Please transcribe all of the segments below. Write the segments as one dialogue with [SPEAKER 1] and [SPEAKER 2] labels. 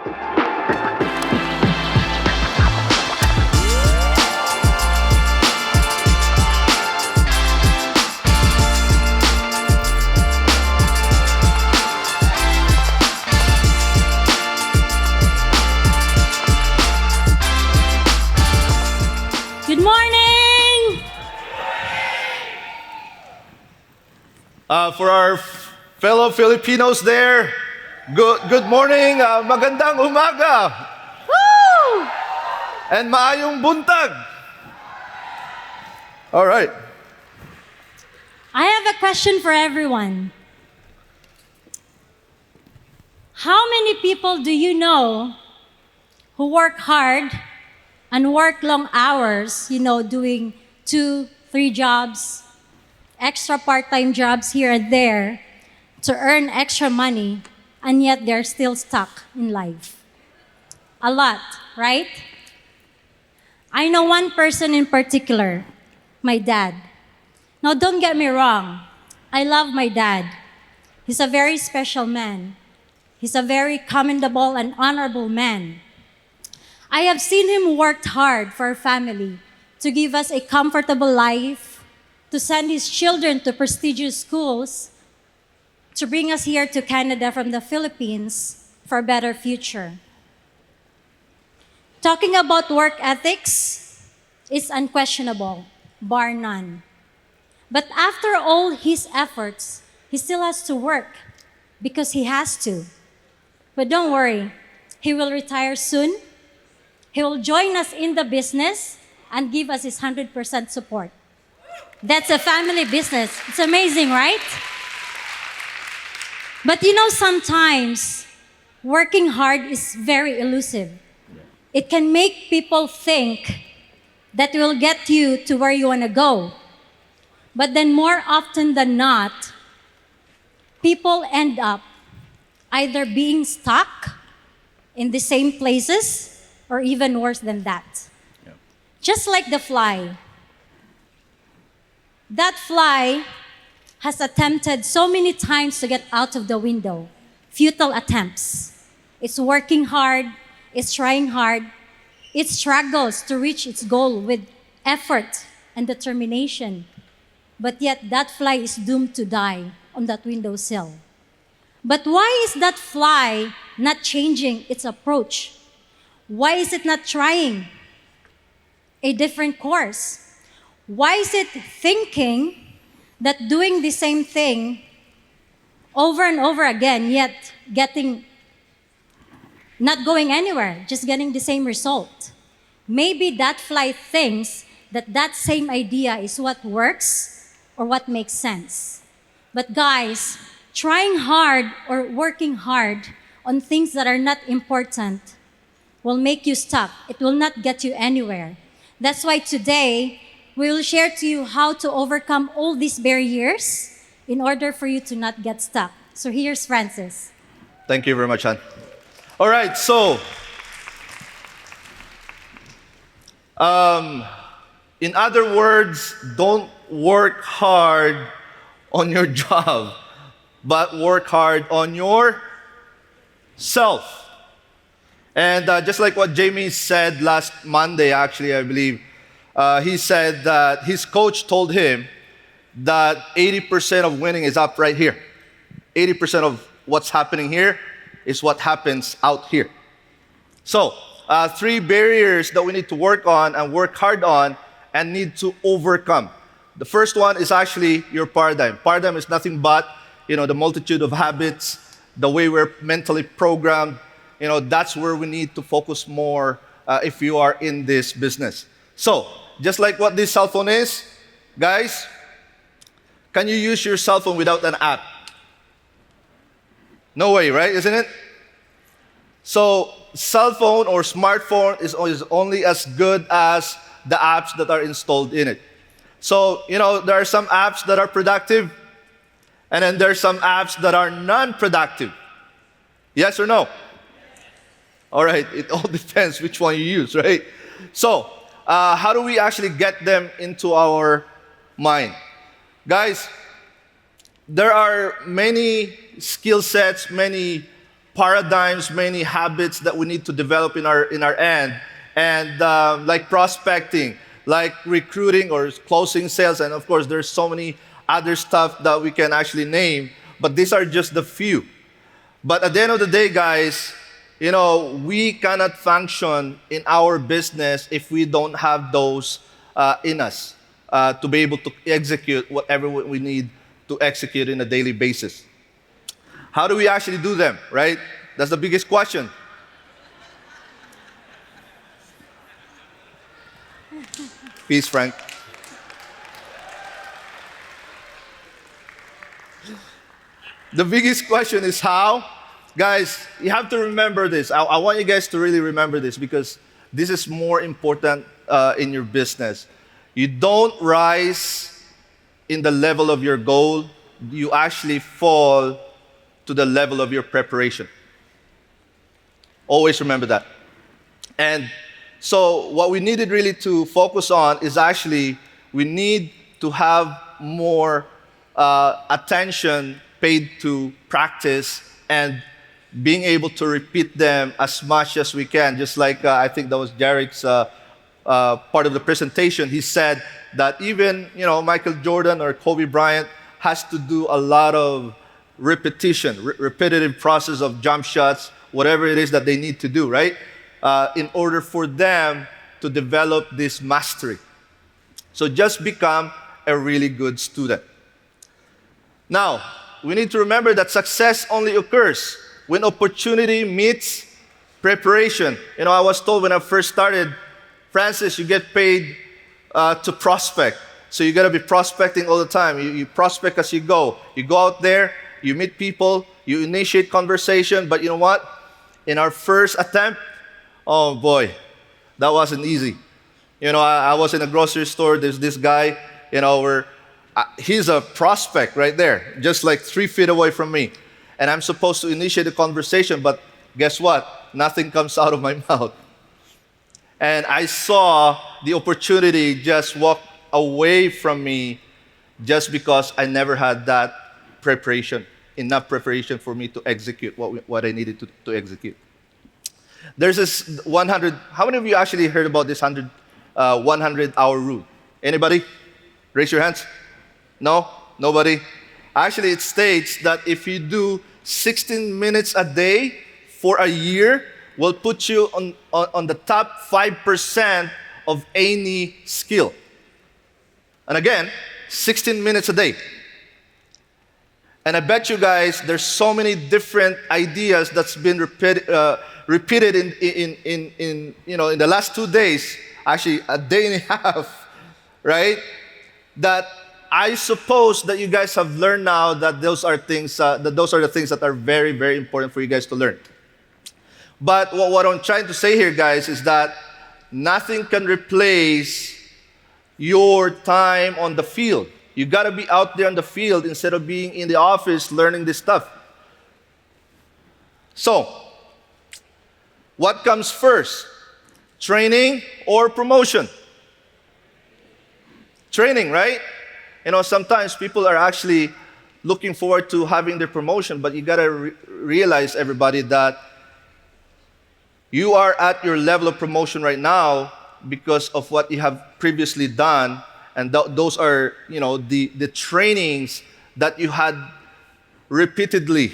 [SPEAKER 1] Good morning!
[SPEAKER 2] For our fellow Filipinos there, good morning, magandang umaga,
[SPEAKER 1] Woo!
[SPEAKER 2] and maayong buntag. All right.
[SPEAKER 1] I have a question for everyone. How many people do you know who work hard and work long hours, doing 2, 3 jobs, extra part-time jobs here and there to earn extra money, and yet they're still stuck in life? A lot, right? I know one person in particular, my dad. Now, don't get me wrong. I love my dad. He's a very special man. He's a very commendable and honorable man. I have seen him work hard for our family to give us a comfortable life, to send his children to prestigious schools, to bring us here to Canada from the Philippines for a better future. Talking about work ethics is unquestionable, bar none. But after all his efforts, he still has to work because he has to. But don't worry, he will retire soon. He will join us in the business and give us his 100% support. That's a family business. It's amazing, right? But sometimes working hard is very elusive. It can make people think that it will get you to where you want to go. But then more often than not, people end up either being stuck in the same places or even worse than that. Yeah. Just like the fly. That fly has attempted so many times to get out of the window. Futile attempts. It's working hard, it's trying hard, it struggles to reach its goal with effort and determination. But yet that fly is doomed to die on that windowsill. But why is that fly not changing its approach? Why is it not trying a different course? Why is it thinking that doing the same thing over and over again, yet not going anywhere, just getting the same result? Maybe that fly thinks that same idea is what works or what makes sense. But guys, trying hard or working hard on things that are not important will make you stuck. It will not get you anywhere. That's why today, we will share to you how to overcome all these barriers in order for you to not get stuck. So here's Francis.
[SPEAKER 2] Thank you very much, Han. All right, so in other words, don't work hard on your job, but work hard on yourself. And just like what Jamie said last Monday, actually, I believe, he said that his coach told him that 80% of winning is up right here. 80% of what's happening here is what happens out here. So, 3 barriers that we need to work on and work hard on and need to overcome. The first one is actually your paradigm. Paradigm is nothing but, the multitude of habits, the way we're mentally programmed. That's where we need to focus more if you are in this business. So, just like what this cell phone is, guys, can you use your cell phone without an app? No way, right? Isn't it? So, cell phone or smartphone is only as good as the apps that are installed in it. So, there are some apps that are productive, and then there are some apps that are non-productive. Yes or no? All right, it all depends which one you use, right? So, how do we actually get them into our mind? Guys, there are many skill sets, many paradigms, many habits that we need to develop in our end, and like prospecting, like recruiting or closing sales, and of course there's so many other stuff that we can actually name, but these are just the few. But at the end of the day, guys, we cannot function in our business if we don't have those in us to be able to execute whatever we need to execute in a daily basis. How do we actually do them, right? That's the biggest question. Peace, Frank. The biggest question is how. Guys, you have to remember this. I want you guys to really remember this because this is more important in your business. You don't rise in the level of your goal, you actually fall to the level of your preparation. Always remember that. And so what we needed really to focus on is actually we need to have more attention paid to practice and being able to repeat them as much as we can. Just like I think that was Derek's part of the presentation. He said that even Michael Jordan or Kobe Bryant has to do a lot of repetition, repetitive process of jump shots, whatever it is that they need to do, right? In order for them to develop this mastery. So just become a really good student. Now, we need to remember that success only occurs when opportunity meets preparation. I was told when I first started, Francis, you get paid to prospect. So you got to be prospecting all the time. You prospect as you go. You go out there, you meet people, you initiate conversation. But you know what? In our first attempt, oh boy, that wasn't easy. I was in a grocery store. There's this guy, he's a prospect right there, just like 3 feet away from me. And I'm supposed to initiate a conversation, but guess what? Nothing comes out of my mouth. And I saw the opportunity just walk away from me just because I never had that preparation, enough preparation for me to execute what I needed to execute. There's this 100, how many of you actually heard about this 100-hour rule? Anybody? Raise your hands. No? Nobody? Actually, it states that if you do 16 minutes a day for a year, will put you on the top 5% of any skill. And again, 16 minutes a day. And I bet you guys there's so many different ideas that's been repeated in the last 2 days, actually a day and a half, right? That I suppose that you guys have learned now that those are the things that are very, very important for you guys to learn. But what I'm trying to say here, guys, is that nothing can replace your time on the field. You got to be out there on the field instead of being in the office learning this stuff. So, what comes first? Training or promotion? Training, right? Sometimes people are actually looking forward to having their promotion, but you got to realize, everybody, that you are at your level of promotion right now because of what you have previously done, and those are, the trainings that you had repeatedly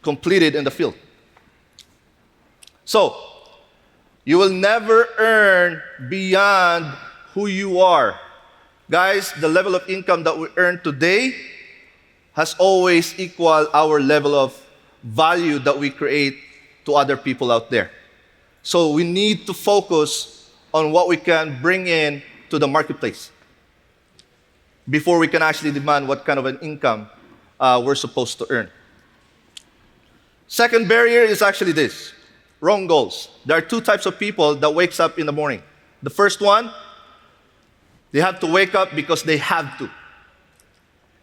[SPEAKER 2] completed in the field. So, you will never earn beyond who you are. Guys, the level of income that we earn today has always equaled our level of value that we create to other people out there. So we need to focus on what we can bring in to the marketplace before we can actually demand what kind of an income we're supposed to earn. Second barrier is actually this: wrong goals. There are 2 types of people that wakes up in the morning. The first one, they have to wake up because they have to.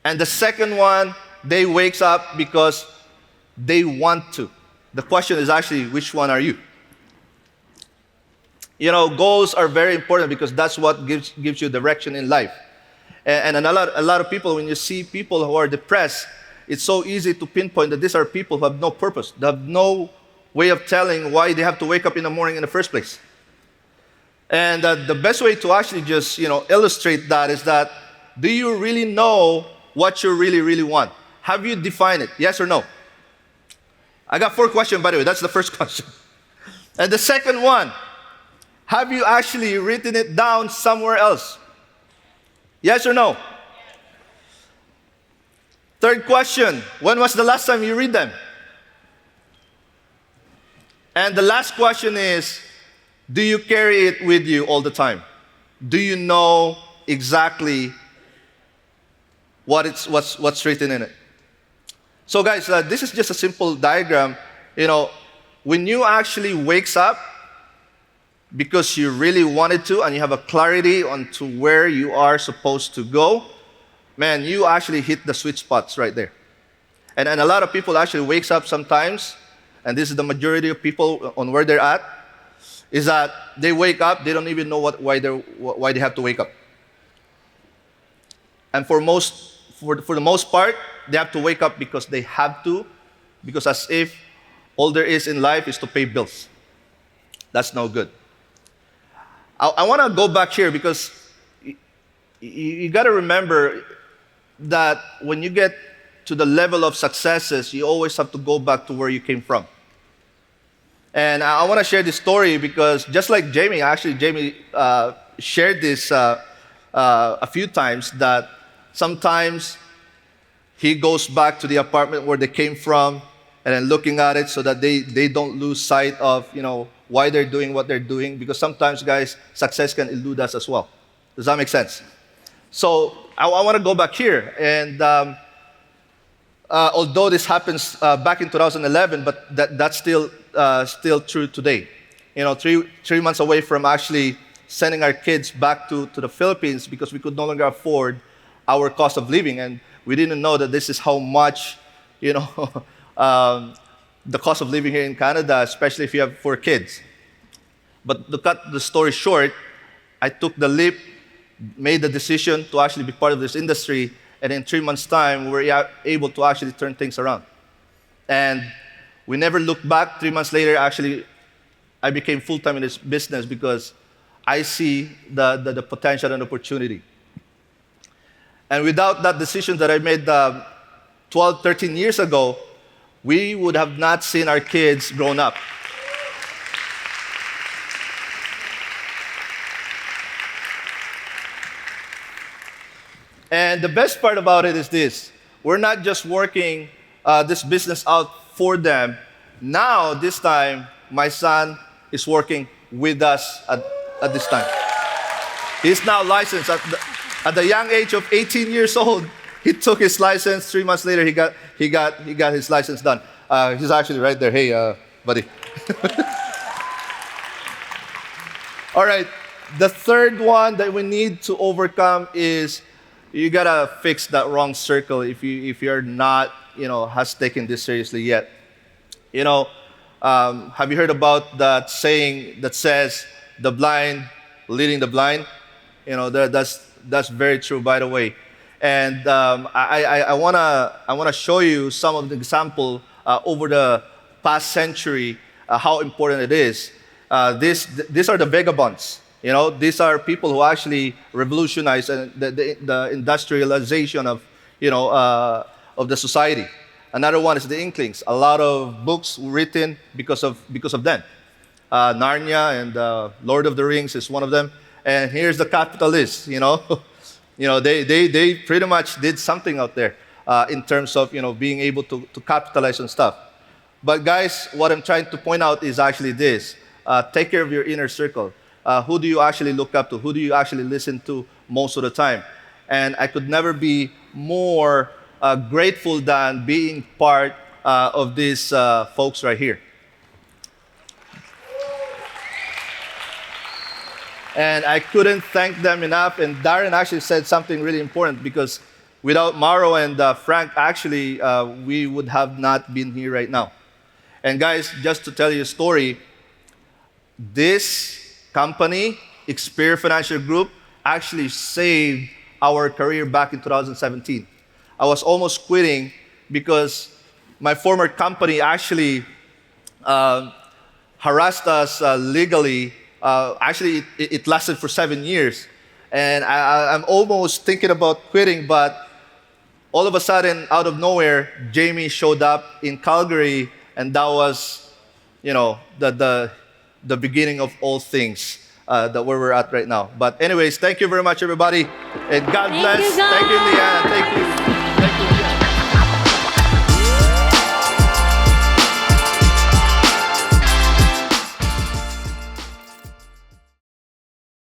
[SPEAKER 2] And the second one, they wakes up because they want to. The question is actually, which one are you? Goals are very important because that's what gives you direction in life. And a lot of people, when you see people who are depressed, it's so easy to pinpoint that these are people who have no purpose. They have no way of telling why they have to wake up in the morning in the first place. And the best way to actually just, illustrate that is that, do you really know what you really, really want? Have you defined it? Yes or no? I got 4 questions, by the way. That's the first question. And the second one, have you actually written it down somewhere else? Yes or no? Third question, when was the last time you read them? And the last question is, do you carry it with you all the time? Do you know exactly what's written in it? So guys, this is just a simple diagram. When you actually wakes up because you really wanted to and you have a clarity on to where you are supposed to go, man, you actually hit the sweet spots right there. And a lot of people actually wakes up sometimes, and this is the majority of people on where they're at, is that they wake up, they don't even know why they have to wake up. And for the most part, they have to wake up because they have to, because as if all there is in life is to pay bills. That's no good. I want to go back here because you got to remember that when you get to the level of successes, you always have to go back to where you came from. And I want to share this story because just like Jamie shared this a few times, that sometimes he goes back to the apartment where they came from and then looking at it so that they don't lose sight of, why they're doing what they're doing. Because sometimes, guys, success can elude us as well. Does that make sense? So I want to go back here. And although this happens back in 2011, but that's still true today. 3 months away from actually sending our kids back to the Philippines because we could no longer afford our cost of living. And we didn't know that this is how much, the cost of living here in Canada, especially if you have 4 kids. But to cut the story short, I took the leap, made the decision to actually be part of this industry, and in 3 months' time, we were able to actually turn things around. And we never looked back. 3 months later, actually, I became full-time in this business because I see the potential and opportunity. And without that decision that I made 12, 13 years ago, we would have not seen our kids grown up. And the best part about it is this. We're not just working this business out for them. Now, this time, my son is working with us at this time. He's now licensed. At the young age of 18 years old, he took his license. 3 months later, he got his license done. He's actually right there. Hey, buddy. All right. The third one that we need to overcome is you gotta fix that wrong circle if you're not, has taken this seriously yet. Have you heard about that saying that says the blind leading the blind? That's very true, by the way. And I wanna show you some of the example over the past century how important it is. These are the vagabonds. These are people who actually revolutionized the industrialization of the society. Another one is the Inklings. A lot of books written because of them. Narnia and Lord of the Rings is one of them. And here's the capitalists. They pretty much did something out there in terms of being able to capitalize on stuff. But guys, what I'm trying to point out is actually this: take care of your inner circle. Who do you actually look up to? Who do you actually listen to most of the time? And I could never be more grateful than being part of these folks right here. And I couldn't thank them enough. And Darren actually said something really important, because without Mauro and Frank, actually, we would have not been here right now. And guys, just to tell you a story, this company, Experior Financial Group, actually saved our career back in 2017. I was almost quitting because my former company actually harassed us legally. Actually, it lasted for 7 years. And I'm almost thinking about quitting, but all of a sudden, out of nowhere, Jamie showed up in Calgary, and that was, the beginning of all things that where we're at right now. But anyways, thank you very much, everybody, and God
[SPEAKER 1] Thank
[SPEAKER 2] bless.
[SPEAKER 1] you,
[SPEAKER 2] Thank you, Leanne.
[SPEAKER 1] guys.
[SPEAKER 2] Thank you.